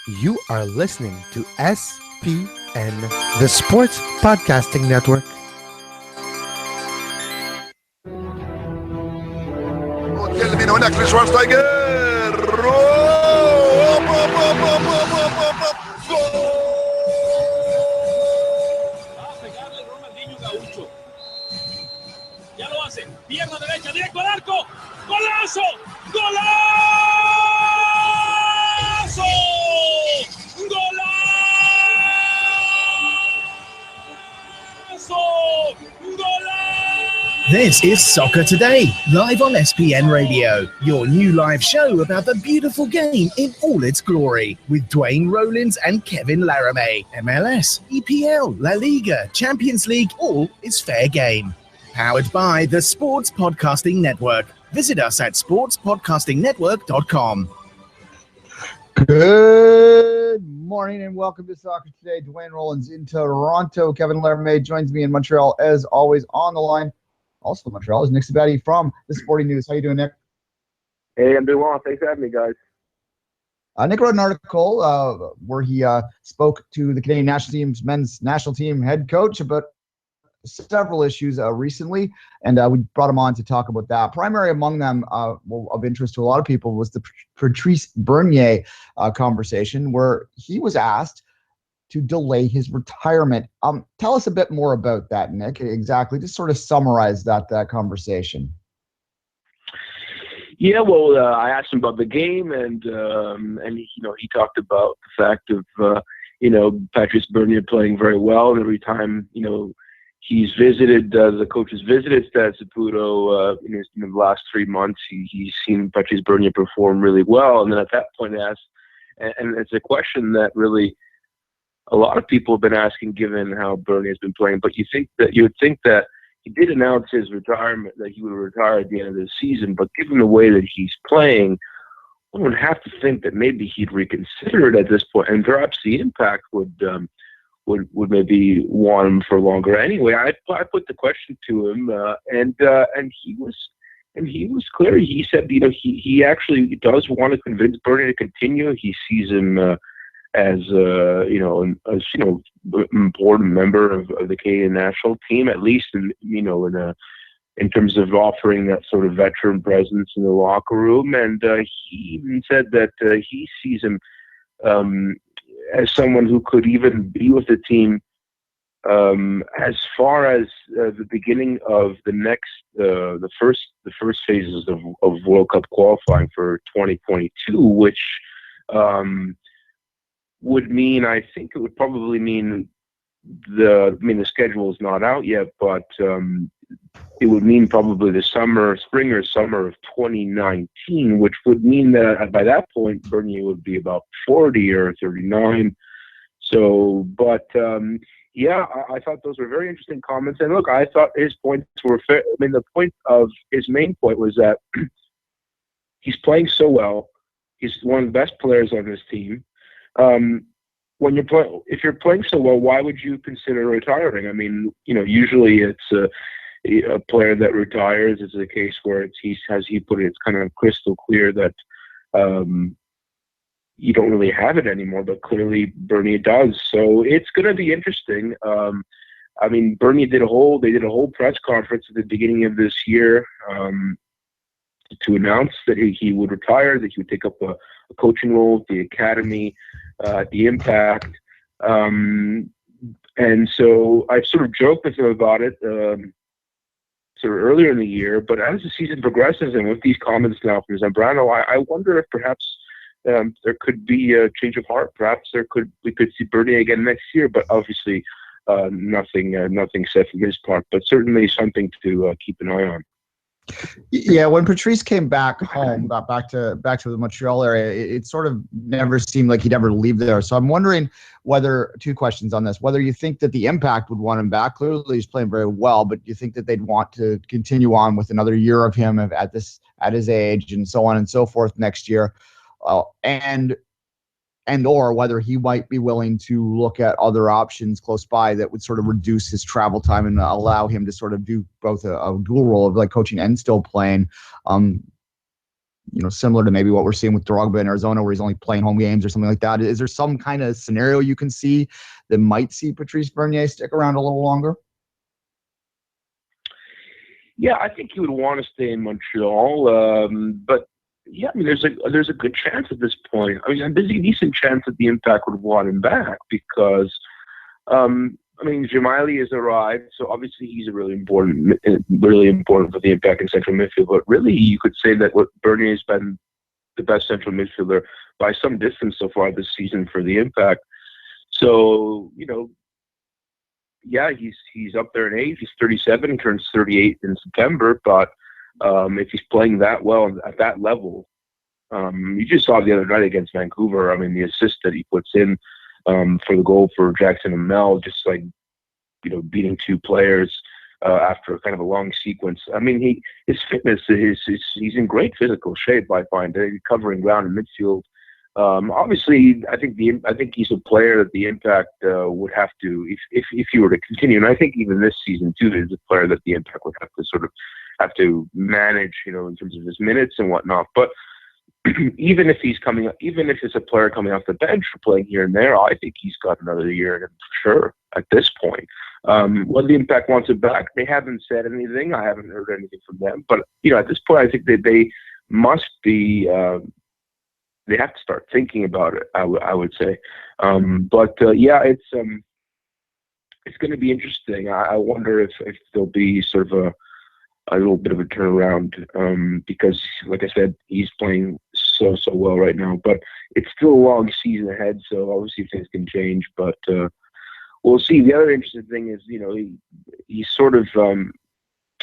You are listening to SPN, the Sports Podcasting Network. وتكلم من هناك لشوارزنيجر. Va a pegarle Ronaldinho Gaucho. Ya lo hace. Pierna derecha, directo al arco. ¡Golazo! ¡Golazo! ¡Golazo! ¡Golazo! This is Soccer Today, live on SPN Radio, your new live show about the beautiful game in all its glory, with Duane, Rollins and Kevin Laramee. MLS, EPL, La Liga, Champions League, all is fair game. Powered by the Sports Podcasting Network. Visit us at sportspodcastingnetwork.com. Good morning and welcome to Soccer Today. Duane Rollins in Toronto. Kevin Laramee joins me in Montreal as always on the line. Also in Montreal is Nick Sabetti from the Sporting News. How you doing, Nick? Hey, I'm doing well. Thanks for having me, guys. Nick wrote an article where he spoke to the Canadian national team's men's national team head coach about several issues recently, and we brought him on to talk about that. Primary among them, of interest to a lot of people, was the Patrice Bernier conversation, where he was asked to delay his retirement. Tell us a bit more about that, Nick. Exactly, just sort of summarize that conversation. Yeah, well, I asked him about the game, and he talked about the fact of Patrice Bernier playing very well, and every time he's visited, the coach has visited Stade Saputo in the last 3 months. He's seen Patrice Bernier perform really well, and then at that point I asked, and it's a question that really a lot of people have been asking, given how Bernier has been playing. But you would think that he did announce his retirement, that he would retire at the end of the season. But given the way that he's playing, one would have to think that maybe he'd reconsider it at this point, and perhaps the Impact would maybe want him for longer. Anyway, I put the question to him, and he was clear. He said, he actually does want to convince Bernier to continue. He sees him as important member of the Canadian national team, at least in terms of offering that sort of veteran presence in the locker room. And he even said that he sees him as someone who could even be with the team as far as the beginning of the next the first phases of World Cup qualifying for 2022, which would mean, I think it would probably mean the schedule is not out yet, but it would mean probably the spring or summer of 2019, which would mean that by that point Bernier would be about 40 or 39. So, but I thought those were very interesting comments. And look, I thought his points were fair. I mean, his main point was that he's playing so well. He's one of the best players on this team. If you're playing so well, why would you consider retiring? I mean, usually it's a player that retires. It's a case where it's kind of crystal clear that you don't really have it anymore, but clearly Bernier does. So it's going to be interesting. Bernier did a whole press conference at the beginning of this year to announce that he would retire, that he would take up a coaching role at the academy, the Impact. And so I sort of joked with him about it sort of earlier in the year, but as the season progresses and with these comments now from Zambrano, I wonder if perhaps there could be a change of heart. Perhaps we could see Bernier again next year, but obviously nothing set from his part, but certainly something to keep an eye on. Yeah, when Patrice came back home, got back to the Montreal area, it sort of never seemed like he'd ever leave there. So I'm wondering two questions on this, whether you think that the Impact would want him back. Clearly he's playing very well, but you think that they'd want to continue on with another year of him at his age and so on and so forth next year, and or whether he might be willing to look at other options close by that would sort of reduce his travel time and allow him to sort of do both a dual role of like coaching and still playing. similar to maybe what we're seeing with Drogba in Arizona, where he's only playing home games or something like that? Is there some kind of scenario you can see that might see Patrice Bernier stick around a little longer? Yeah, I think he would want to stay in Montreal, but yeah, I mean, there's a good chance at this point. I mean, there's a decent chance that the Impact would want him back because, I mean, Jemiley has arrived, so obviously he's really important for the Impact in central midfield. But really, you could say that what Bernier has been the best central midfielder by some distance so far this season for the Impact. So, yeah, he's up there in age. He's 37, turns 38 in September. But if he's playing that well at that level, you just saw the other night against Vancouver. I mean, the assist that he puts in for the goal for Jackson and Mel, just like beating two players after kind of a long sequence. I mean, his fitness he's in great physical shape. I find covering ground in midfield. Obviously, I think he's a player that the Impact would have to, if he were to continue, and I think even this season too, is a player that the Impact would have to sort of manage, in terms of his minutes and whatnot. But even if it's a player coming off the bench or playing here and there, I think he's got another year in him for sure at this point. Whether the Impact wants it back, they haven't said anything. I haven't heard anything from them. But at this point, I think that they must be. They have to start thinking about it. I would say, yeah, it's going to be interesting. I wonder if there'll be sort of a little bit of a turnaround because, like I said, he's playing so well right now. But it's still a long season ahead, so obviously things can change. But we'll see. The other interesting thing is, he's sort of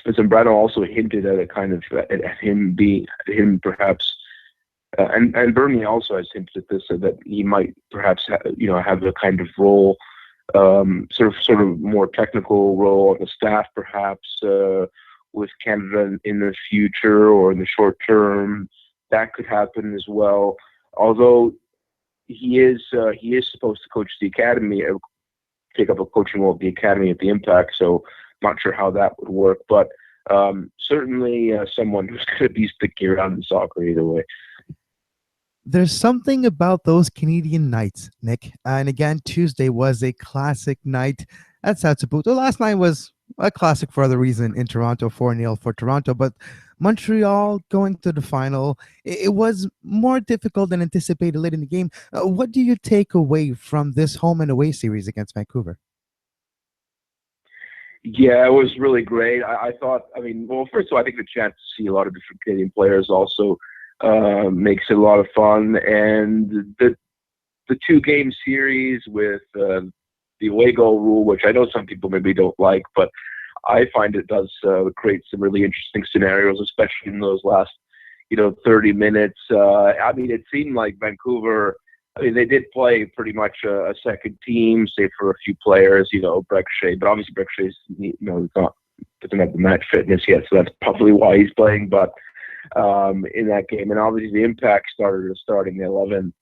Zambrano also hinted at a kind of at him perhaps. And Bernier also has hinted at this, that he might perhaps have a kind of role, sort of more technical role on the staff, perhaps with Canada in the future or in the short term. That could happen as well. Although he is supposed to coach the academy, take up a coaching role at the academy at the Impact. So not sure how that would work, but certainly someone who's going to be sticking around in soccer either way. There's something about those Canadian nights, Nick. And again, Tuesday was a classic night at South Saputo. Last night was a classic for other reason in Toronto, 4-0 for Toronto. But Montreal going to the final, it was more difficult than anticipated late in the game. What do you take away from this home and away series against Vancouver? Yeah, it was really great. I thought, first of all, I think the chance to see a lot of different Canadian players also makes it a lot of fun. And the 2-game series with the away goal rule, which I know some people maybe don't like, but I find it does create some really interesting scenarios, especially in those last 30 minutes. It seemed like Vancouver, they did play pretty much a second team, save for a few players, Brek Shea, but obviously Brek Shea's doesn't have the match fitness yet, so that's probably why he's playing. But in that game, and obviously the Impact starting the 11,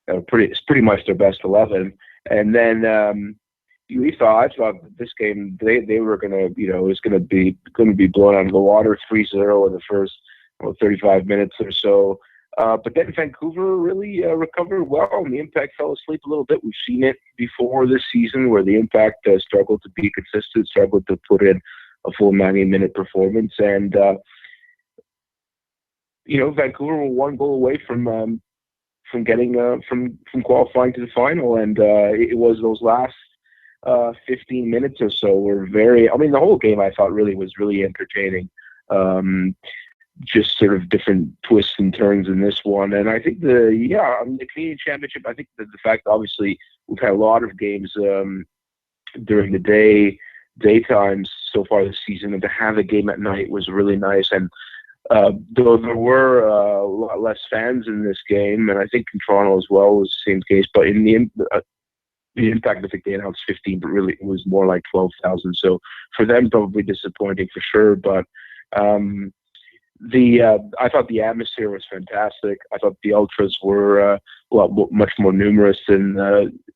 it's pretty much their best 11. And then I thought this game they were gonna it was gonna be blown out of the water 3-0 in the first 35 minutes or so. But then Vancouver really recovered well, and the Impact fell asleep a little bit. We've seen it before this season where the Impact struggled to be consistent, struggled to put in a full 90-minute performance, and Vancouver were one goal away from getting from qualifying to the final, and it was those last 15 minutes or so were the whole game I thought was really entertaining. Just sort of different twists and turns in this one, and I think the Canadian Championship. I think that the fact obviously we've had a lot of games during the daytimes so far this season, and to have a game at night was really nice. And though there were a lot less fans in this game, and I think in Toronto as well was the same case, but in the Impact, I think they announced 15, but really it was more like 12,000. So for them, probably disappointing for sure. But I thought the atmosphere was fantastic. I thought the ultras were much more numerous than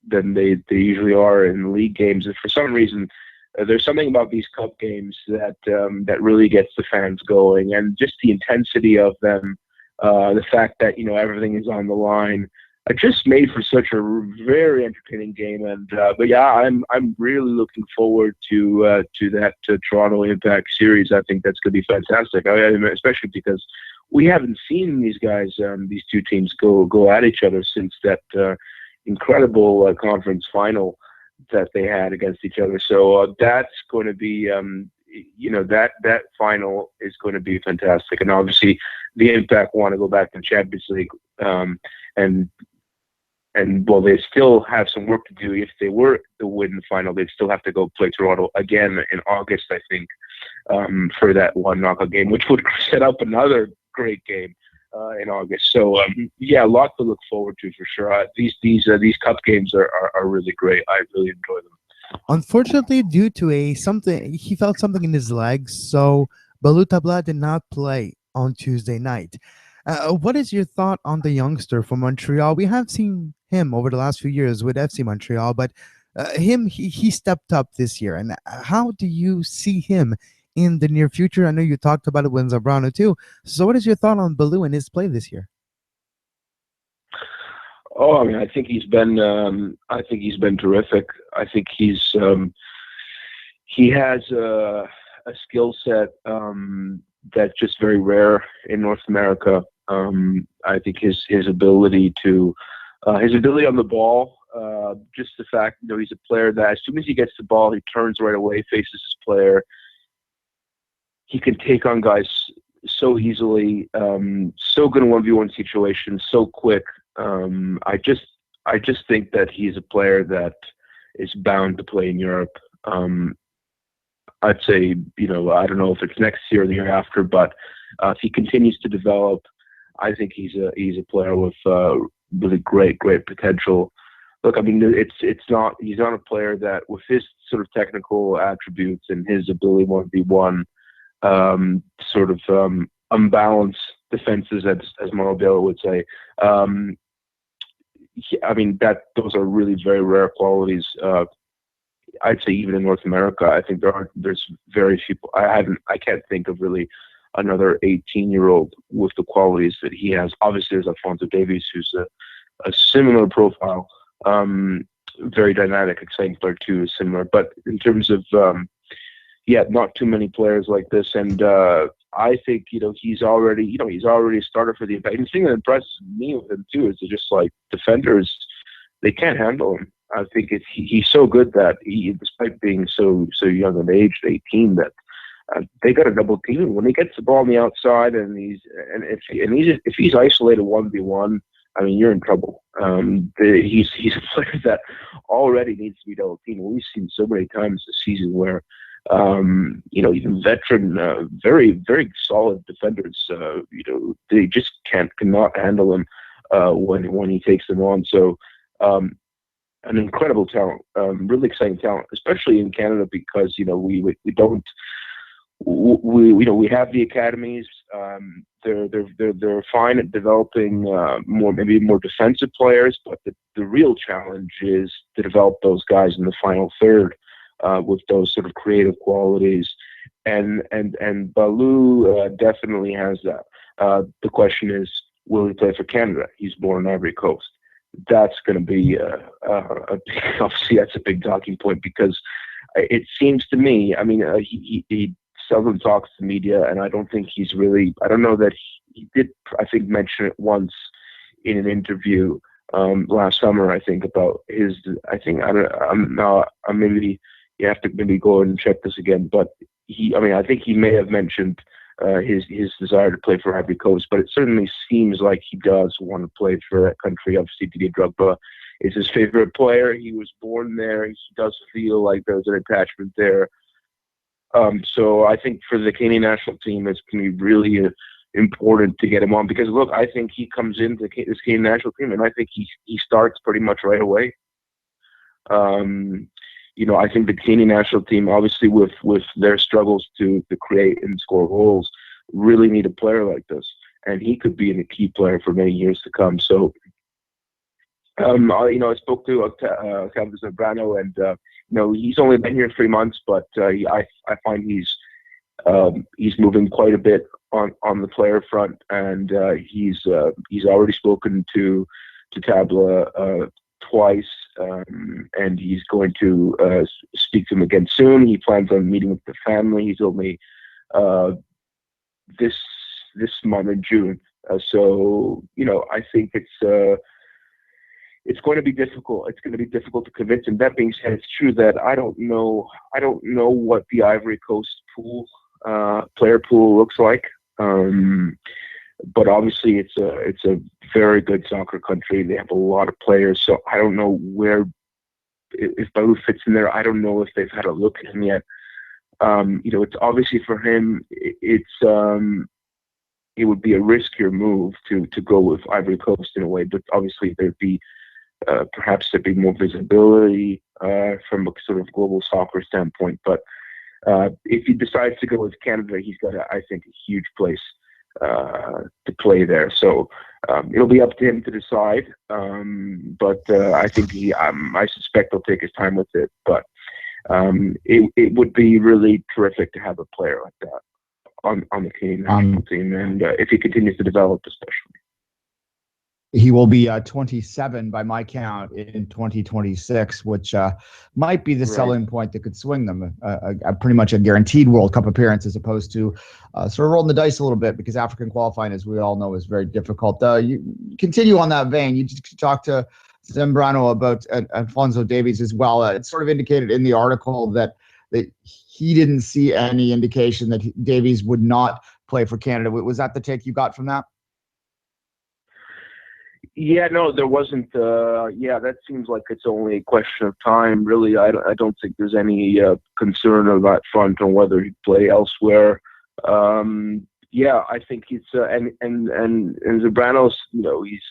they usually are in league games. And for some reason, there's something about these cup games that really gets the fans going, and just the intensity of them. the fact that everything is on the line. It just made for such a very entertaining game, and but yeah, I'm really looking forward to that Toronto Impact series. I think that's going to be fantastic. Especially because we haven't seen these guys, these two teams go at each other since that incredible conference final that they had against each other. So that's going to be that final is going to be fantastic, and obviously the Impact want to go back to the Champions League, and well, they still have some work to do. If they were to win the final, they'd still have to go play Toronto again in August, I think, for that one knockout game, which would set up another great game in August. So yeah, a lot to look forward to for sure. These cup games are really great. I really enjoy them. Unfortunately, due to he felt something in his legs, so Balou Tabla did not play on Tuesday night. What is your thought on the youngster from Montreal? We have seen him over the last few years with FC Montreal, but he stepped up this year. And how do you see him in the near future? I know you talked about it with Zambrano too. So what is your thought on Balou and his play this year? Oh, I mean, I think he's been terrific. I think he has a skill set that's just very rare in North America. I think his ability on the ball, just the fact he's a player that as soon as he gets the ball, he turns right away, faces his player. He can take on guys so easily, so good in 1v1 situations, so quick. I just think that he's a player that is bound to play in Europe. I'd say, I don't know if it's next year or the year after, but if he continues to develop, I think he's a player with really great potential. Look, I mean, he's not a player that with his sort of technical attributes and his ability 1v1, sort of unbalanced defenses, as Morabella would say. I mean, those are really very rare qualities. I'd say even in North America, I think there's very few. I can't think of really another 18-year-old with the qualities that he has. Obviously, there's Alphonso Davies, who's a similar profile, very dynamic, exciting player too, is similar. But in terms of not too many players like this, and I think he's already a starter for the Impact. And the thing that impresses me with him too is that just like defenders, they can't handle him. I think he's so good that despite being so young of age, 18, that they got a double team him when he gets the ball on the outside, and if he's isolated 1v1, I mean, you're in trouble. He's a player that already needs to be double teamed. We've seen so many times this season where even veteran, very very solid defenders, they just cannot handle him when he takes them on. So. An incredible talent, really exciting talent, especially in Canada because we have the academies. They're fine at developing maybe more defensive players, but the real challenge is to develop those guys in the final third with those sort of creative qualities, and Balou definitely has that. The question is, will he play for Canada? He's born in Ivory Coast. That's going to be obviously that's a big talking point because it seems to me, I mean, he seldom talks to the media, and I don't think he's really. I don't know that he did. I think mention it once in an interview last summer. I think about his. I think I'm maybe you have to maybe go and check this again, but I think he may have mentioned his desire to play for Ivory Coast, but it certainly seems like he does want to play for that country. Obviously, Didier Drogba is his favorite player. He was born there. He does feel like there's an attachment there. So I think for the Canadian national team, it's going to be really important to get him on because, look, I think he comes into this Canadian national team, and I think he starts pretty much right away. I think the Canadian national team, obviously with their struggles to create and score goals, really need a player like this. And he could be a key player for many years to come. So, I spoke to Zambrano, and he's only been here 3 months, but I find he's He's moving quite a bit on the player front, and he's already spoken to Tabla twice, and he's going to speak to him again soon. He plans on meeting with the family. He told me this month in June. So I think it's going to be difficult. It's going to be difficult to convince him. That being said, it's true that I don't know what the Ivory Coast player pool looks like. But obviously it's a very good soccer country. They have a lot of players. So I don't know if Balou fits in there. I don't know if they've had a look at him yet. It's obviously for him, it would be a riskier move to go with Ivory Coast in a way, but obviously perhaps there'd be more visibility from a sort of global soccer standpoint. But if he decides to go with Canada, he's got, I think, a huge place to play there. So it'll be up to him to decide. But I think I suspect he'll take his time with it. But it would be really terrific to have a player like that on the Canadian national team, and if he continues to develop, especially. He will be 27 by my count in 2026, which might be the selling point that could swing them. Pretty much a guaranteed World Cup appearance, as opposed to sort of rolling the dice a little bit, because African qualifying, as we all know, is very difficult. You continue on that vein. You talked to Zambrano about Alphonso Davies as well. It sort of indicated in the article that he didn't see any indication that Davies would not play for Canada. Was that the take you got from that? Yeah, no, there wasn't. That seems like it's only a question of time. Really, I don't think there's any concern on that front on whether he'd play elsewhere. I think he's and Zambrano's. He's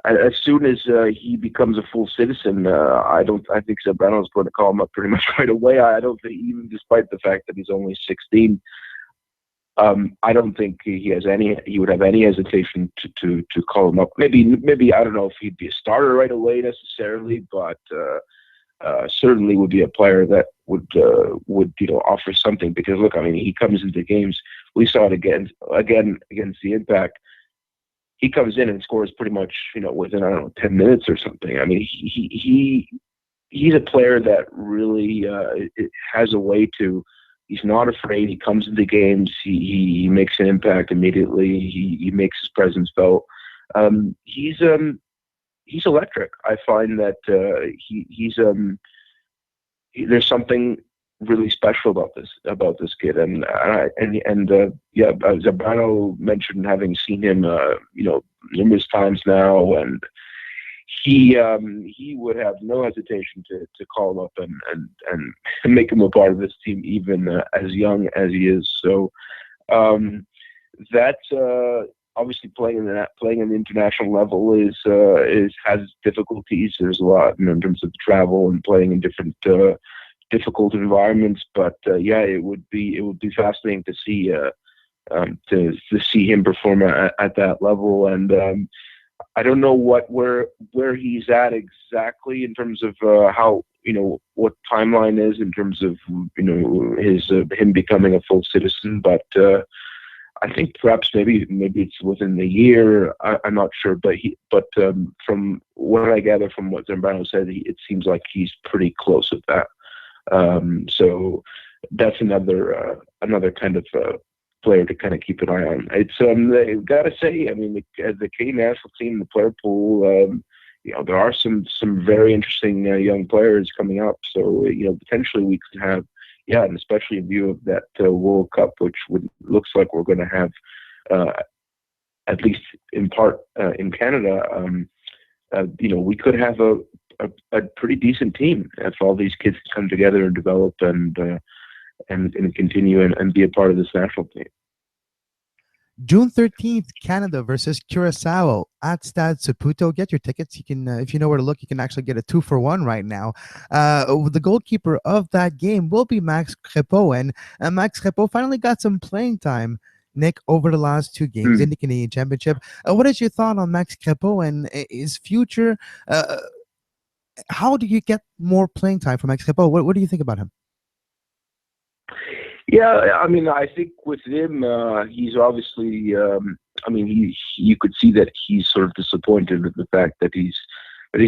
as soon as he becomes a full citizen. I think Zambrano's going to call him up pretty much right away. I don't think, even despite the fact that he's only 16. I don't think he would have any hesitation to call him up. Maybe I don't know if he'd be a starter right away necessarily, but certainly would be a player that would offer something. Because look, I mean, he comes into games. We saw it again against the Impact. He comes in and scores pretty much within 10 minutes or something. I mean, he's a player that really has a way to. He's not afraid. He comes into games. He makes an impact immediately. He makes his presence felt. He's electric. I find that there's something really special about this kid. And Zambrano mentioned having seen him numerous times now, and he would have no hesitation to call him up and make him a part of this team, even as young as he is. So that's obviously playing in the international level has difficulties. There's a lot in terms of travel and playing in different difficult environments. But it would be fascinating to see him perform at that level. And I don't know where he's at exactly in terms of how what timeline is in terms of him becoming a full citizen, but I think perhaps maybe it's within the year. I'm not sure, but from what I gather from what Zambrano said, it seems like he's pretty close with that. So that's another kind of player to kind of keep an eye on. It's I've got to say, I mean, the Canadian national team, the player pool, there are some very interesting young players coming up. So potentially we could have, and especially in view of that World Cup, which looks like we're going to have, at least in part in Canada. We could have a pretty decent team if all these kids come together and develop and continue and be a part of this national team. June 13th, Canada versus Curacao at Stade Saputo. Get your tickets. You can, if you know where to look, you can actually get a 2-for-1 right now. The goalkeeper of that game will be Max Crépeau, and Max Crépeau finally got some playing time, Nick, over the last two games in the Canadian Championship. What is your thought on Max Crépeau and his future? How do you get more playing time for Max Crépeau? What do you think about him? Yeah, I mean, I think with him, he's obviously. You could see that he's sort of disappointed with the fact that he's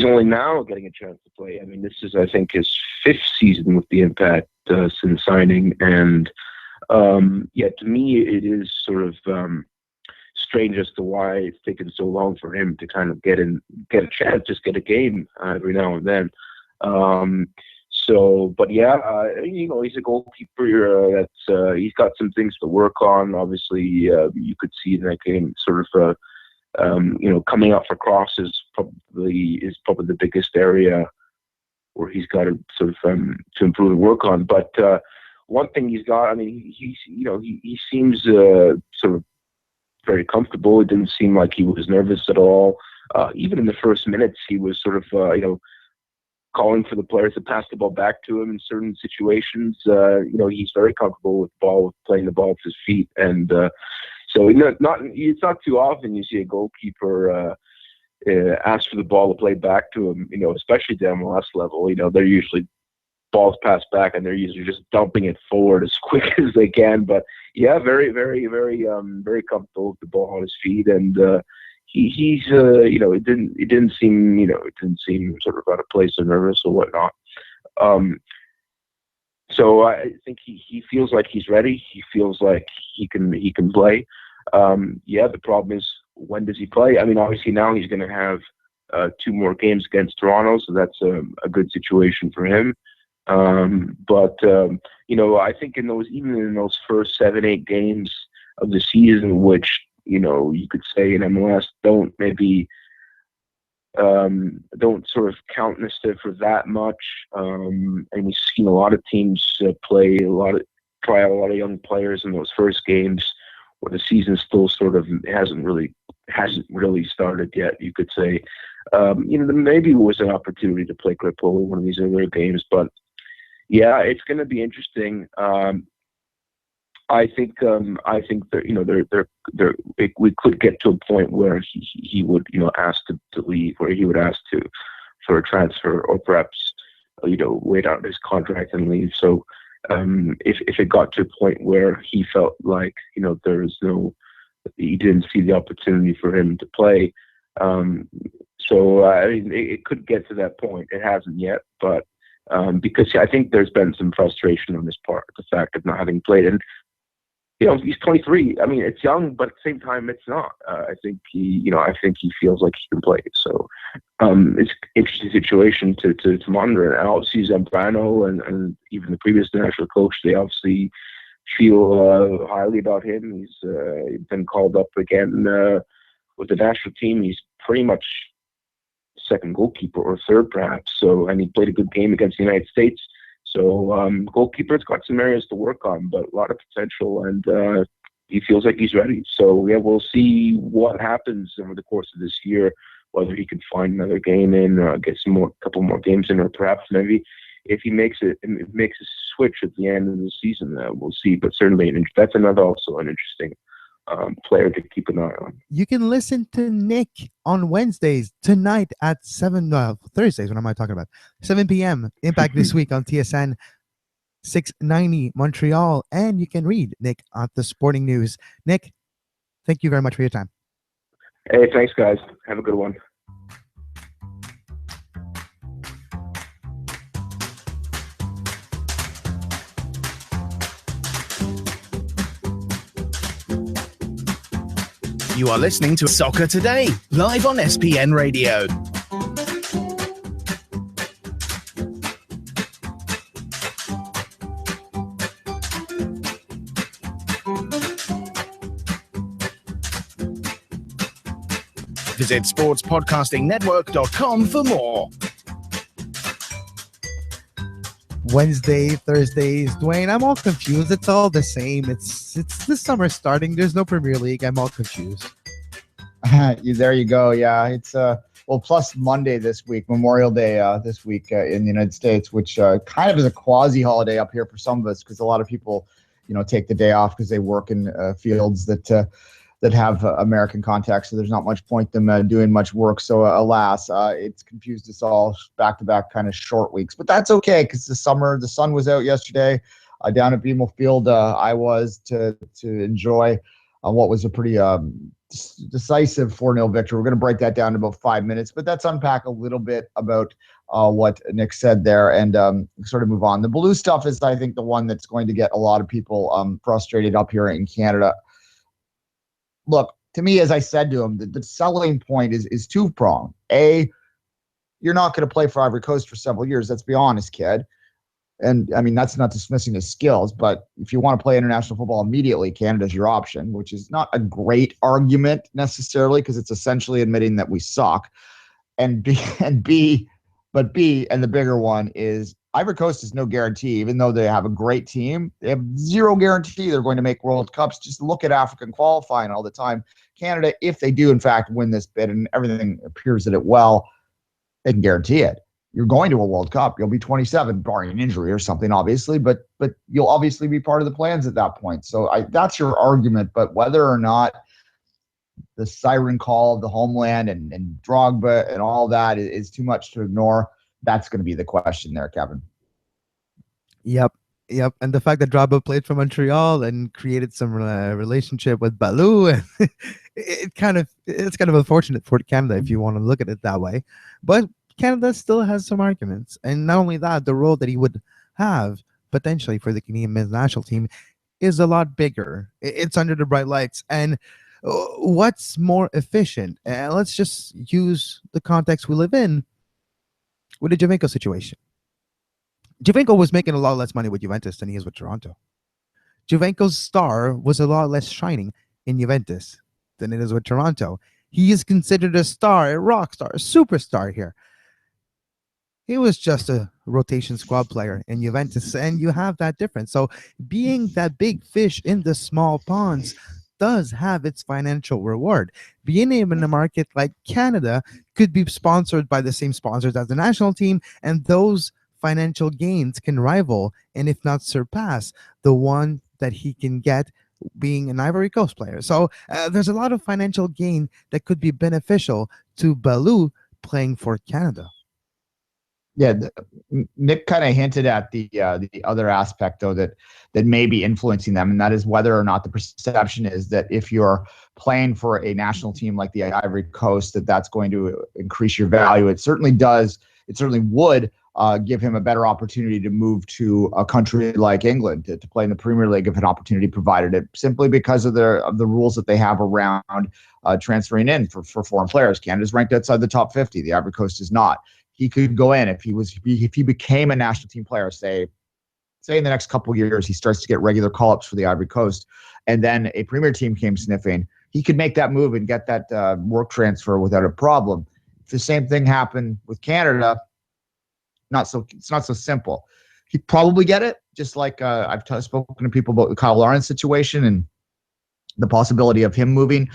only now getting a chance to play. I mean, this is, I think, his 5th season with the Impact since signing, and to me, it is sort of strange as to why it's taken so long for him to kind of get a chance, just get a game every now and then. He's a goalkeeper that's he's got some things to work on. Obviously, you could see in that game sort of coming up for crosses probably the biggest area where he's got to sort of to improve and work on. But one thing he's got, I mean, he seems sort of very comfortable. It didn't seem like he was nervous at all. Even in the first minutes, he was sort of calling for the players to pass the ball back to him in certain situations. He's very comfortable with the ball, with playing the ball with his feet, and it's not too often you see a goalkeeper ask for the ball to play back to him. Especially down the last level. They're usually balls passed back, and they're usually just dumping it forward as quick as they can. But yeah, very, very, very, very comfortable with the ball on his feet, and he's it didn't seem sort of out of place or nervous or whatnot. So I think he feels like he's ready. He feels like he can play. The problem is, when does he play? I mean, obviously now he's going to have 2 more games against Toronto, so that's a good situation for him. I think even in those first 7-8 games of the season, which you could say in MLS don't sort of count necessarily for that much. And we've seen a lot of teams try out a lot of young players in those first games where the season still sort of hasn't really started yet, you could say. Maybe it was an opportunity to play Grippo in one of these other games, but yeah, it's going to be interesting. I think that we could get to a point where he would ask to leave, where he would ask for a transfer, or perhaps wait out his contract and leave. So if it got to a point where he felt like he didn't see the opportunity for him to play, it could get to that point. It hasn't yet, but because I think there's been some frustration on his part, the fact of not having played. And he's 23. I mean, it's young, but at the same time, it's not. I think he feels like he can play. So it's an interesting situation to monitor. And obviously, Zambrano and even the previous national coach, they obviously feel highly about him. He's been called up again with the national team. He's pretty much second goalkeeper, or third perhaps. So, and he played a good game against the United States. So goalkeeper's got some areas to work on, but a lot of potential, and he feels like he's ready. So yeah, we'll see what happens over the course of this year, whether he can find another game in, get couple more games in, or perhaps maybe if he makes a switch at the end of the season, we'll see. But certainly that's also an interesting player to keep an eye on. You can listen to Nick on Wednesdays, tonight at Thursdays, what am I talking about? 7 p.m. Impact This Week on TSN 690 Montreal. And you can read Nick on the Sporting News. Nick, thank you very much for your time. Hey, thanks, guys. Have a good one. You are listening to Soccer Today, live on SPN Radio. Visit sportspodcastingnetwork.com for more. Wednesday, Thursdays, Duane, I'm all confused. It's all the same. It's the summer starting. There's no Premier League. I'm all confused. There you go. Yeah, it's plus Monday this week, Memorial Day this week in the United States, which kind of is a quasi holiday up here for some of us, because a lot of people, take the day off because they work in fields that have American context, so there's not much point them doing much work. So alas, it's confused us all, back-to-back kind of short weeks. But that's okay, because the sun was out yesterday. down at BMO Field. I was to enjoy what was a pretty decisive 4-0 victory. We're going to break that down in about 5 minutes, but let's unpack a little bit about what Nick said there and sort of move on. The blue stuff is, I think, the one that's going to get a lot of people frustrated up here in Canada. Look, to me, as I said to him, the selling point is two-pronged. A, you're not going to play for Ivory Coast for several years. Let's be honest, kid. And I mean, that's not dismissing his skills, but if you want to play international football immediately, Canada's your option, which is not a great argument necessarily because it's essentially admitting that we suck. And B, and the bigger one is Ivory Coast is no guarantee, even though they have a great team, they have zero guarantee they're going to make World Cups. Just look at African qualifying all the time. Canada, if they do in fact win this bid and everything appears that it will, they can guarantee it. You're going to a World Cup. You'll be 27, barring an injury or something, obviously, but you'll obviously be part of the plans at that point. So that's your argument. But whether or not the siren call of the homeland and Drogba and all that is too much to ignore, that's going to be the question there, Kevin. Yep. And the fact that Drogba played for Montreal and created some relationship with Balou, it's kind of unfortunate for Canada if you want to look at it that way. But Canada still has some arguments. And not only that, the role that he would have potentially for the Canadian men's national team is a lot bigger. It's under the bright lights. And what's more efficient? Let's just use the context we live in with the Javinko situation. Javinko was making a lot less money with Juventus than he is with Toronto. Javinko's star was a lot less shining in Juventus than it is with Toronto. He is considered a star, a rock star, a superstar here. He was just a rotation squad player in Juventus, and you have that difference. So being that big fish in the small ponds does have its financial reward. Being in a market like Canada could be sponsored by the same sponsors as the national team, and those financial gains can rival, and if not surpass, the one that he can get being an Ivory Coast player. So there's a lot of financial gain that could be beneficial to Balou playing for Canada. Yeah, Nick kind of hinted at the other aspect though that may be influencing them, and that is whether or not the perception is that if you're playing for a national team like the Ivory Coast, that's going to increase your value. It certainly does. It certainly would give him a better opportunity to move to a country like England to play in the Premier League if an opportunity provided it, simply because of the rules that they have around transferring in for foreign players. Canada's ranked outside the top 50. The Ivory Coast is not. He could go in if he became a national team player, say in the next couple of years, he starts to get regular call-ups for the Ivory Coast, and then a Premier team came sniffing, he could make that move and get that work transfer without a problem. If the same thing happened with Canada, it's not so simple. He'd probably get it, just like I've spoken to people about the Kyle Lawrence situation and the possibility of him moving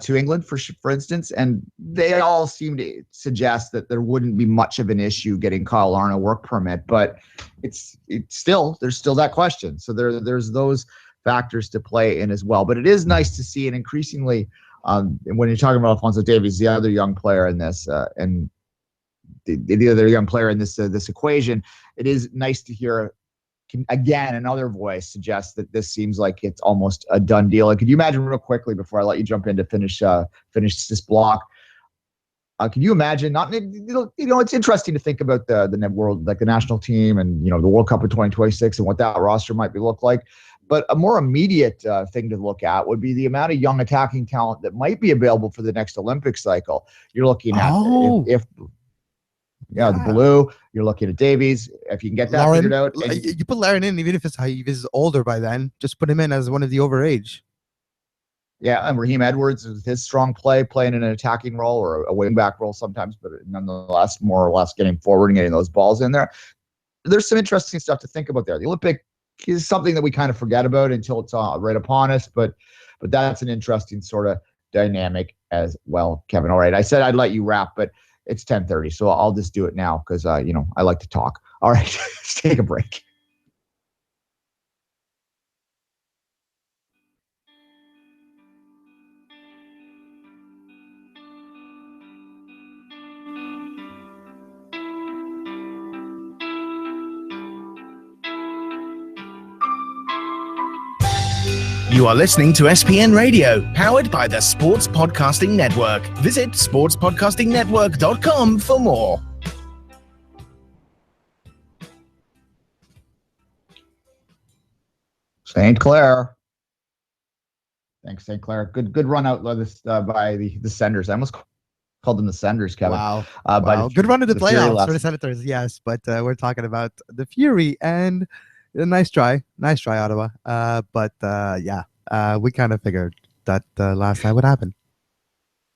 to England, for instance, and they all seem to suggest that there wouldn't be much of an issue getting Kyle Larn a work permit, but there's still that question. So there's those factors to play in as well. But it is nice to see, and increasingly, when you're talking about Alphonso Davies, the other young player in this, and the other young player in this equation, it is nice to hear. Again, another voice suggests that this seems like it's almost a done deal. Could you imagine, real quickly before I let you jump in to finish this block? Can you imagine? It's interesting to think about the world, like the national team, and the World Cup of 2026 and what that roster might look like. But a more immediate thing to look at would be the amount of young attacking talent that might be available for the next Olympic cycle. You're looking at the blue. You're looking at Davies. If you can get that Lauren, figured out, you put Lauren in, even if he's older by then. Just put him in as one of the overage. Yeah, and Raheem Edwards with his strong play, playing in an attacking role or a wingback role sometimes, but nonetheless, more or less getting forward and getting those balls in there. There's some interesting stuff to think about there. The Olympic is something that we kind of forget about until it's right upon us, but that's an interesting sort of dynamic as well, Kevin. All right, I said I'd let you wrap, but it's 10:30, so I'll just do it now because I like to talk. All right, let's take a break. You are listening to SPN Radio, powered by the Sports Podcasting Network. Visit sportspodcastingnetwork.com for more. St. Clair. Thanks, St. Clair. Good run out by the Senders. I almost called them the Senders, Kevin. Wow. Wow. Good run to the the Fury playoffs last- for the Senators, yes. But we're talking about the Fury, and a nice try, Ottawa. We kind of figured that last night would happen.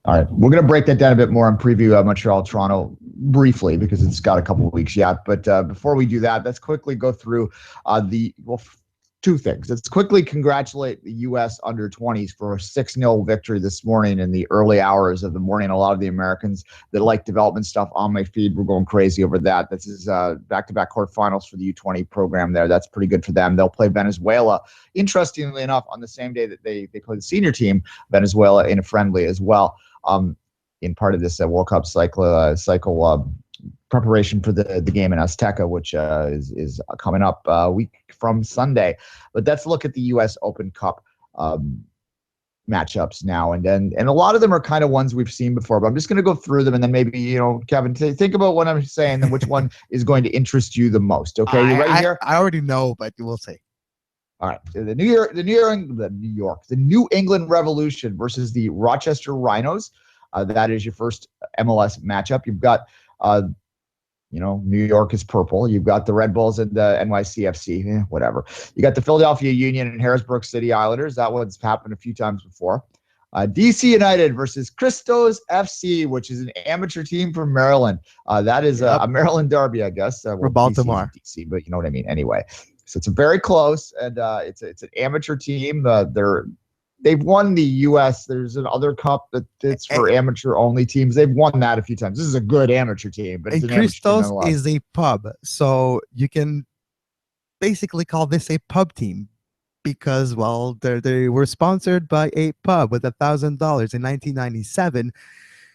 All right, we're going to break that down a bit more and preview Montreal, Toronto briefly because it's got a couple of weeks yet. But before we do that, let's quickly go through two things. Let's quickly congratulate the U.S. under-20s for a 6-0 victory this morning in the early hours of the morning. A lot of the Americans that like development stuff on my feed were going crazy over that. This is back-to-back quarterfinals for the U20 program there. That's pretty good for them. They'll play Venezuela, interestingly enough, on the same day that they play the senior team, Venezuela, in a friendly as well, in part of this World Cup cycle preparation for the game in Azteca, which is coming up a week from Sunday. But let's look at the U.S. Open Cup matchups now, and a lot of them are kind of ones we've seen before. But I'm just going to go through them, and then maybe Kevin, think about what I'm saying and which one is going to interest you the most. Okay, you ready here? I already know, but we'll see. All right, so the New England Revolution versus the Rochester Rhinos. That is your first MLS matchup. You've got New York is purple. You've got the Red Bulls and the NYCFC, whatever. You got the Philadelphia Union and Harrisburg City Islanders. That one's happened a few times before. DC United versus Christos FC, which is an amateur team from Maryland. That is a Maryland derby, I guess. We're Baltimore. DC, but you know what I mean. Anyway, so it's a very close, and it's an amateur team. They've won the U.S. There's another cup that's for amateur-only teams. They've won that a few times. This is a good amateur team, but it's an Christos is a pub, so you can basically call this a pub team because, well, they were sponsored by a pub with $1,000 in 1997,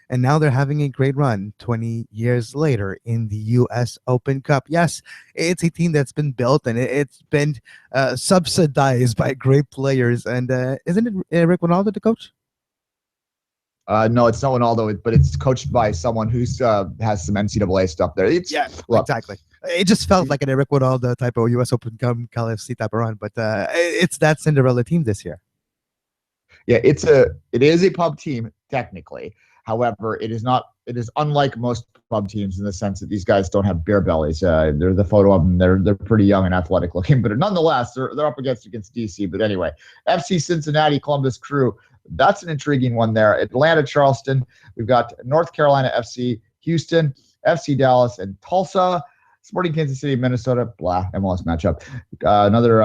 and now they're having a great run 20 years later in the U.S. Open Cup. Yes, it's a team that's been built, and it's been subsidized by great players. And isn't it Rick Ronaldo, the coach? No, it's not Ronaldo, but it's coached by someone who's has some NCAA stuff there. Exactly. It just felt like an Eric Ronaldo type of U.S. Open Cup KFC type of run, but it's that Cinderella team this year. Yeah, it is a pub team technically. However, it is unlike most pub teams in the sense that these guys don't have beer bellies. They're the photo of them. They're pretty young and athletic looking, but nonetheless, they're up against DC. But anyway, FC Cincinnati, Columbus Crew. That's an intriguing one there. Atlanta, Charleston. We've got North Carolina FC, Houston, FC Dallas, and Tulsa. Sporting Kansas City, Minnesota. Blah, MLS matchup. Another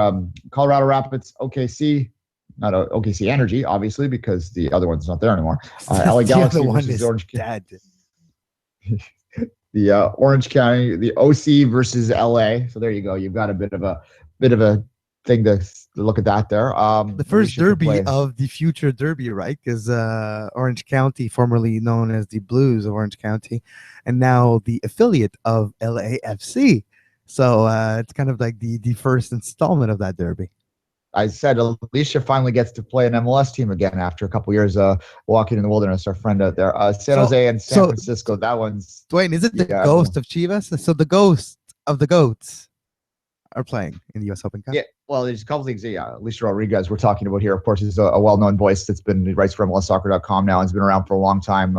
Colorado Rapids, OKC. Not OKC Energy, obviously, because the other one's not there anymore. LA Galaxy versus Orange County. The Orange County, the OC versus LA. So there you go. You've got a bit of a thing to look at that there. The first derby of the future derby, right? Because Orange County, formerly known as the Blues of Orange County, and now the affiliate of LAFC. So it's kind of like the first installment of that derby. I said Alicia finally gets to play an MLS team again after a couple years walking in the wilderness. Our friend out there, San Jose and San Francisco. That one's Duane. Is it the ghost of Chivas? So the ghost of the goats are playing in the U.S. Open Cup. Yeah, well, there's a couple things. Yeah, Alicia Rodriguez, we're talking about here. Of course, is a well-known voice that's been writes for MLSsoccer.com now and has been around for a long time.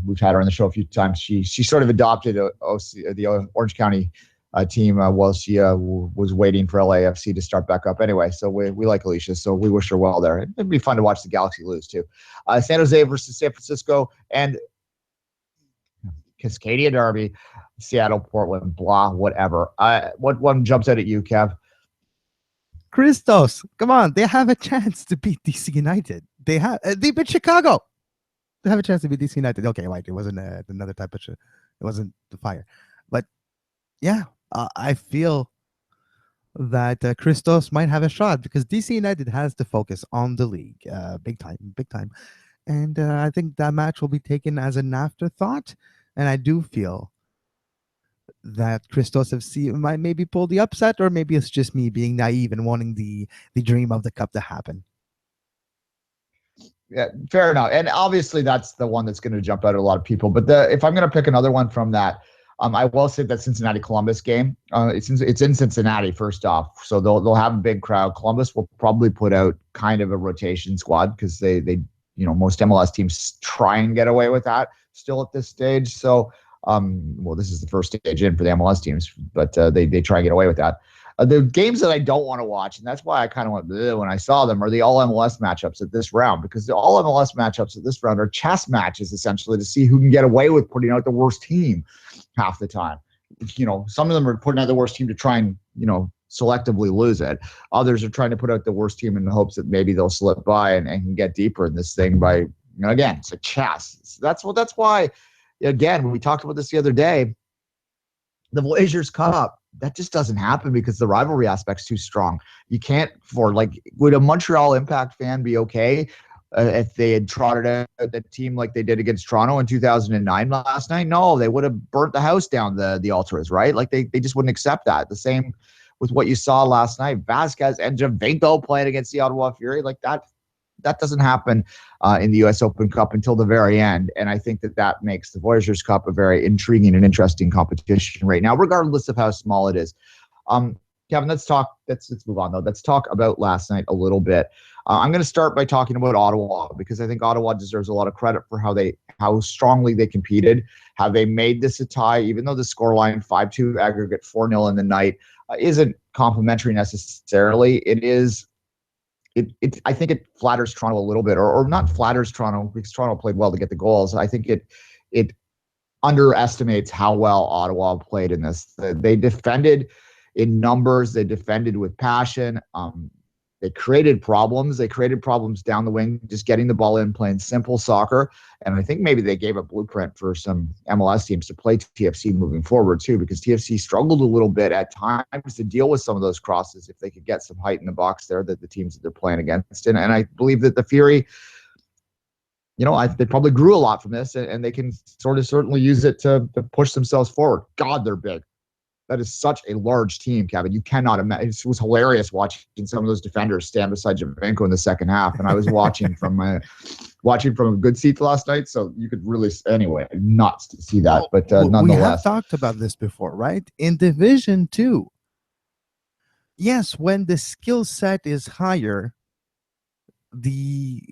We've had her on the show a few times. She sort of adopted the Orange County team while she was waiting for LAFC to start back up. Anyway, so we like Alicia, so we wish her well there. It'd be fun to watch the Galaxy lose too. San Jose versus San Francisco and Cascadia Derby, Seattle, Portland, blah, whatever. What one jumps out at you, Kev? Christos, come on, they have a chance to beat DC United. They beat Chicago. They have a chance to beat DC United. Okay, right, it wasn't another type of it wasn't the Fire, but yeah. I feel that Christos might have a shot because DC United has to focus on the league big time. And I think that match will be taken as an afterthought. And I do feel that Christos FC might maybe pull the upset, or maybe it's just me being naive and wanting the dream of the cup to happen. Yeah, fair enough. And obviously, that's the one that's going to jump out at a lot of people. But if I'm going to pick another one from that, I will say that Cincinnati Columbus game. It's in Cincinnati first off, so they'll have a big crowd. Columbus will probably put out kind of a rotation squad because they most MLS teams try and get away with that still at this stage. So well, this is the first stage in for the MLS teams, but they try and get away with that. The games that I don't want to watch, and that's why I kind of went bleh when I saw them, are the all MLS matchups at this round, because the all MLS matchups at this round are chess matches essentially to see who can get away with putting out the worst team half the time. Some of them are putting out the worst team to try and selectively lose it. Others are trying to put out the worst team in the hopes that maybe they'll slip by and can get deeper in this thing by again, it's a chess. That's why again, we talked about this the other day. The Voyageurs Cup, that just doesn't happen because the rivalry aspect's too strong. You can't would a Montreal Impact fan be okay if they had trotted out the team like they did against Toronto in 2009 last night? No, they would have burnt the house down, the Ultras, right? Like they just wouldn't accept that. The same with what you saw last night. Vasquez and Javinko playing against the Ottawa Fury, like that doesn't happen in the U.S. Open Cup until the very end. And I think that makes the Voyageurs Cup a very intriguing and interesting competition right now, regardless of how small it is. Kevin, let's move on, though. Let's talk about last night a little bit. I'm going to start by talking about Ottawa, because I think Ottawa deserves a lot of credit for how strongly they competed, how they made this a tie, even though the scoreline 5-2 aggregate 4-0 in the night isn't complimentary necessarily. It is. I think it flatters Toronto a little bit, or not flatters Toronto because Toronto played well to get the goals. I think it underestimates how well Ottawa played in this. They defended in numbers. They defended with passion. They created problems. They created problems down the wing, just getting the ball in, playing simple soccer. And I think maybe they gave a blueprint for some MLS teams to play TFC moving forward too, because TFC struggled a little bit at times to deal with some of those crosses if they could get some height in the box there, that the teams that they're playing against. And I believe that the Fury, they probably grew a lot from this, and they can certainly use it to push themselves forward. God, they're big. That is such a large team, Kevin. You cannot imagine. It was hilarious watching some of those defenders stand beside Javinko in the second half. And I was watching from a good seat last night, so you could really, anyway, nuts to see that. But nonetheless, we have talked about this before, right? In Division 2, yes, when the skill set is higher, the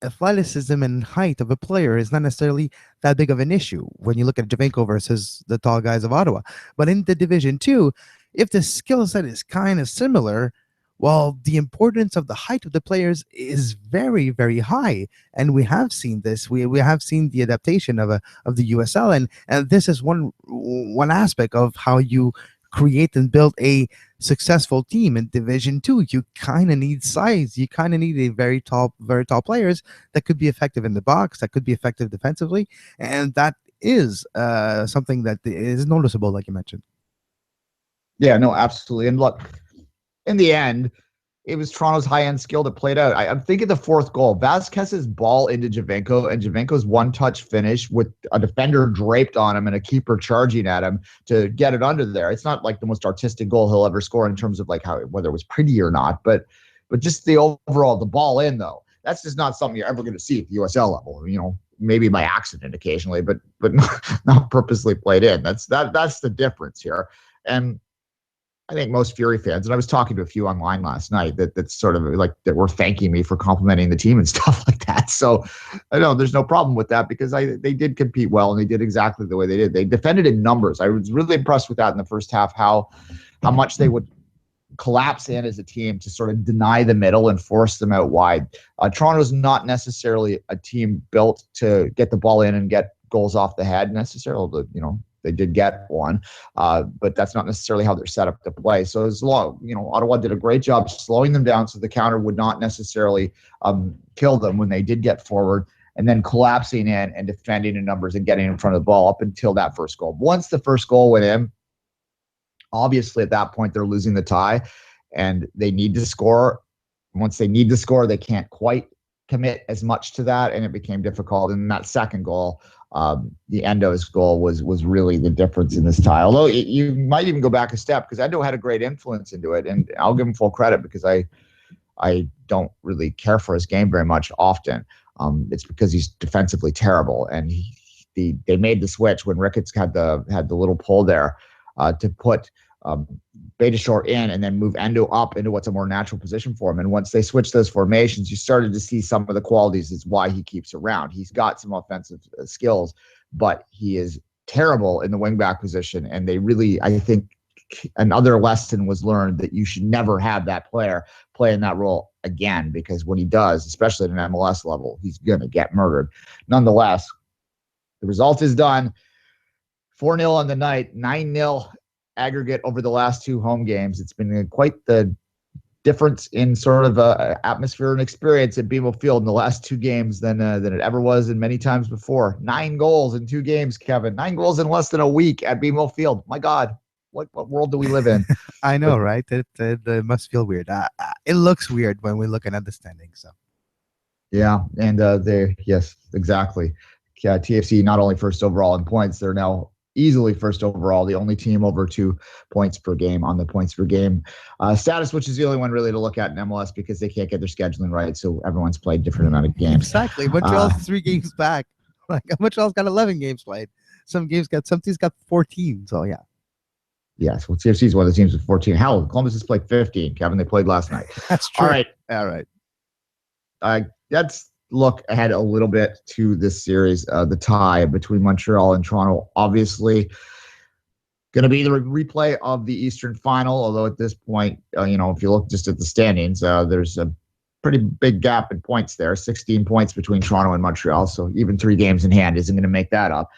athleticism and height of a player is not necessarily that big of an issue when you look at Javinko versus the tall guys of Ottawa. But in the Division 2, if the skill set is kind of similar, well, the importance of the height of the players is very, very high. And we have seen this. We have seen the adaptation of the USL, and this is one aspect of how you create and build a successful team in Division 2. You kind of need size. You kind of need a very tall players that could be effective in the box, that could be effective defensively, and that is something that is noticeable, like you mentioned. Yeah, no, absolutely. And look, in the end, it was Toronto's high-end skill that played out. I'm thinking the fourth goal, Vasquez's ball into Javinko, and Javinko's one-touch finish with a defender draped on him and a keeper charging at him to get it under there. It's not like the most artistic goal he'll ever score in terms of like whether it was pretty or not, but just the overall, the ball in, though, that's just not something you're ever going to see at the USL level. Maybe by accident occasionally, but not purposely played in. That's the difference here. And I think most Fury fans, and I was talking to a few online last night that's sort of like that were thanking me for complimenting the team and stuff like that. So I know there's no problem with that, because they did compete well, and they did exactly the way they did. They defended in numbers. I was really impressed with that in the first half, how much they would collapse in as a team to sort of deny the middle and force them out wide. Toronto's not necessarily a team built to get the ball in and get goals off the head necessarily. They did get one, but that's not necessarily how they're set up to play. So as long, Ottawa did a great job slowing them down so the counter would not necessarily kill them when they did get forward, and then collapsing in and defending in numbers and getting in front of the ball up until that first goal. Once the first goal went in, obviously at that point they're losing the tie, and they need to score. Once they need to score, they can't quite commit as much to that, and it became difficult. And that second goal, the Endo's goal was really the difference in this tie. Although you might even go back a step, because Endo had a great influence into it, and I'll give him full credit because I don't really care for his game very much often. It's because he's defensively terrible, and they made the switch when Ricketts had the little pull there to put Beitashour in and then move Endo up into what's a more natural position for him. And once they switched those formations, you started to see some of the qualities is why he keeps around. He's got some offensive skills, but he is terrible in the wingback position. And they really, I think, another lesson was learned that you should never have that player play in that role again, because when he does, especially at an MLS level, he's going to get murdered. Nonetheless, the result is done. 4-0 on the night, 9-0 aggregate over the last two home games. It's been quite the difference in sort of atmosphere and experience at BMO Field in the last two games than it ever was in many times before. 9 goals in 2 games, Kevin. 9 goals in less than a week at BMO Field. My God, what world do we live in? I know, right? It must feel weird. It looks weird when we're looking at the standings. So. Yeah, and yes, exactly. TFC not only first overall in points, they're now easily first overall, the only team over 2 points per game on the points per game status, which is the only one really to look at in MLS because they can't get their scheduling right. So everyone's played different amount of games. Exactly. Montreal's 3 games back. Like Montreal's got 11 games played. Some teams got 14. So yeah. Yes. Well, TFC is one of the teams with 14. Hell, Columbus has played 15. Kevin, they played last night. That's true. All right. Let's look ahead a little bit to this series, the tie between Montreal and Toronto. Obviously, going to be the replay of the Eastern Final, although at this point, if you look just at the standings, there's a pretty big gap in points there, 16 points between Toronto and Montreal, so even 3 games in hand isn't going to make that up.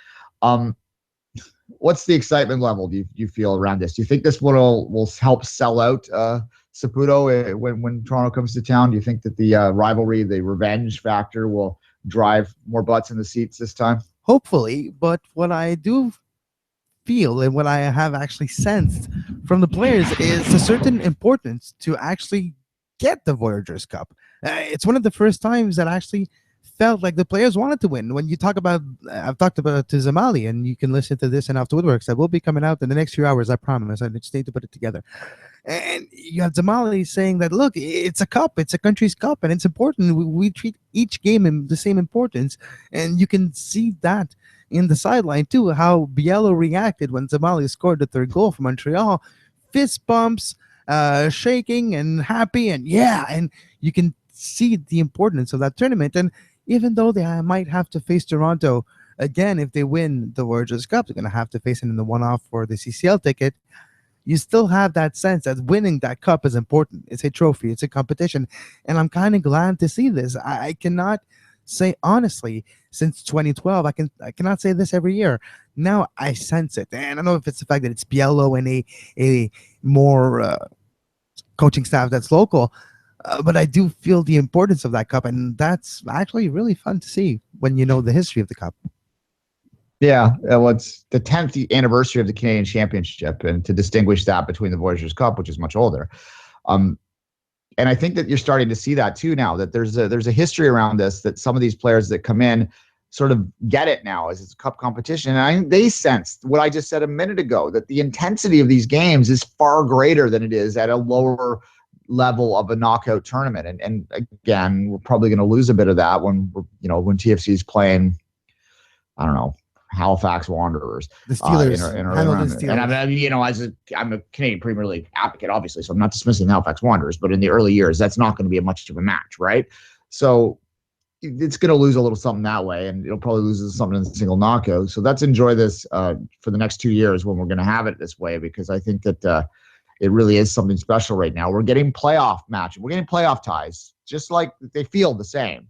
What's the excitement level do you feel around this? Do you think this will help sell out Saputo when Toronto comes to town? Do you think that the rivalry, the revenge factor, will drive more butts in the seats this time? Hopefully, but what I do feel and what I have actually sensed from the players is a certain importance to actually get the Voyageurs Cup. It's one of the first times that actually felt like the players wanted to win. When you talk about, I've talked about to Zamali, and you can listen to this and After Woodworks that will be coming out in the next few hours, I promise. I just need to put it together. And you have Zamali saying that, look, it's a cup, it's a country's cup, and it's important. We treat each game in the same importance. And you can see that in the sideline too, how Biello reacted when Zamali scored the 3rd goal for Montreal. Fist bumps, shaking and happy, and yeah, and you can see the importance of that tournament. And even though they might have to face Toronto again if they win the Voyageurs Cup, they're going to have to face it in the one-off for the CCL ticket. You still have that sense that winning that cup is important. It's a trophy. It's a competition. And I'm kind of glad to see this. I cannot say honestly, since 2012, I cannot say this every year. Now I sense it. And I don't know if it's the fact that it's Biello and a more coaching staff that's local, but I do feel the importance of that cup. And that's actually really fun to see when you know the history of the cup. Yeah, well, it's the 10th anniversary of the Canadian Championship, and to distinguish that between the Voyageurs Cup, which is much older. And I think that you're starting to see that too now, that there's a history around this, that some of these players that come in sort of get it now as it's a cup competition. And they sensed what I just said a minute ago, that the intensity of these games is far greater than it is at a lower level of a knockout tournament. And again, we're probably going to lose a bit of that when TFC is playing, I don't know, Halifax Wanderers, the Steelers, and I'm a Canadian Premier League advocate, obviously, so I'm not dismissing the Halifax Wanderers, but in the early years, that's not going to be much of a match, right? So it's going to lose a little something that way, and it'll probably lose something in a single knockout. So let's enjoy this for the next 2 years when we're going to have it this way, because I think that it really is something special right now. We're getting playoff matches, we're getting playoff ties, just like they feel the same.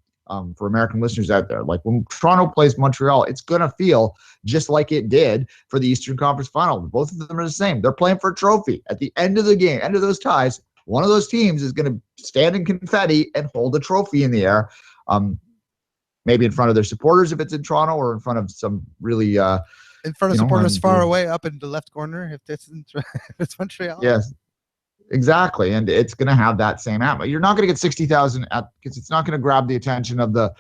For American listeners out there, like when Toronto plays Montreal, it's going to feel just like it did for the Eastern Conference Final. Both of them are the same. They're playing for a trophy. At the end of the game, end of those ties, one of those teams is going to stand in confetti and hold a trophy in the air, maybe in front of their supporters if it's in Toronto, or in front of some really in front of supporters far away up in the left corner if it's Montreal. Yes. Exactly, and it's going to have that same atmosphere. You're not going to get 60,000 because it's not going to grab the attention of the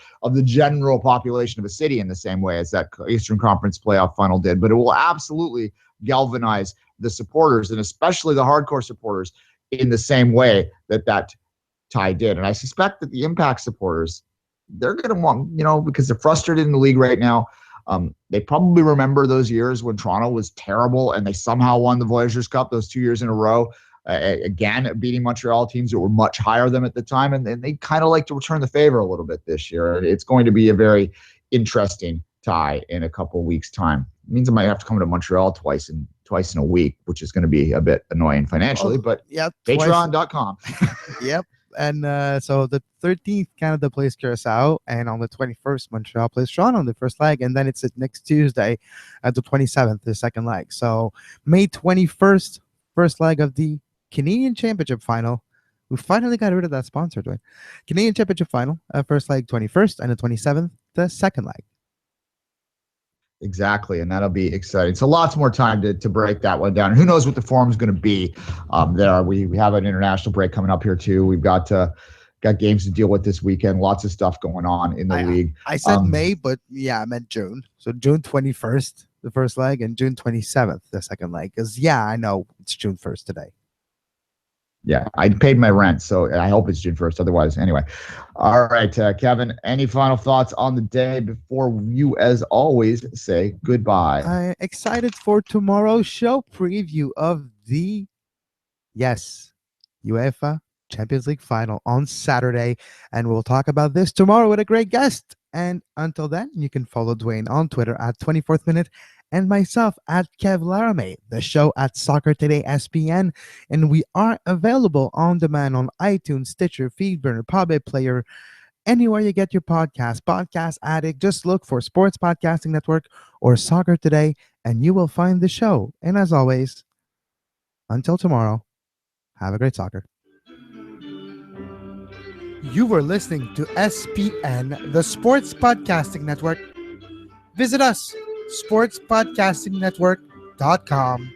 general population of a city in the same way as that Eastern Conference playoff final did. But it will absolutely galvanize the supporters, and especially the hardcore supporters, in the same way that tie did. And I suspect that the Impact supporters, they're going to want, because they're frustrated in the league right now. They probably remember those years when Toronto was terrible and they somehow won the Voyageurs Cup those 2 years in a row. Again, beating Montreal teams that were much higher than them at the time, and they kind of like to return the favor a little bit this year. It's going to be a very interesting tie in a couple of weeks' time. It means I might have to come to Montreal twice in a week, which is going to be a bit annoying financially, but Patreon.com. Yep. And so the 13th, Canada plays Curacao, and on the 21st, Montreal plays Toronto on the first leg, and then it's next Tuesday at the 27th, the second leg. So May 21st, first leg of the Canadian Championship final. We finally got rid of that sponsor, Duane. Canadian Championship final, first leg 21st, and the 27th, the second leg. Exactly, and that'll be exciting. So lots more time to break that one down. And who knows what the form is going to be there. We have an international break coming up here too. We've got games to deal with this weekend. Lots of stuff going on in the league. I said May, but yeah, I meant June. So June 21st, the first leg, and June 27th, the second leg. Because, yeah, I know it's June 1st today. Yeah, I paid my rent, so I hope it's June 1st. Otherwise, anyway. All right, Kevin, any final thoughts on the day before you, as always, say goodbye? I'm excited for tomorrow's show preview of the, UEFA Champions League final on Saturday. And we'll talk about this tomorrow with a great guest. And until then, you can follow Duane on Twitter at 24th Minute and myself at Kev Laramee, the show at Soccer Today SPN. And we are available on demand on iTunes, Stitcher, Feedburner, Podbay Player, anywhere you get your podcast, Podcast Addict. Just look for Sports Podcasting Network or Soccer Today, and you will find the show. And as always, until tomorrow, have a great soccer. You were listening to SPN, the Sports Podcasting Network. Visit us, sportspodcastingnetwork.com.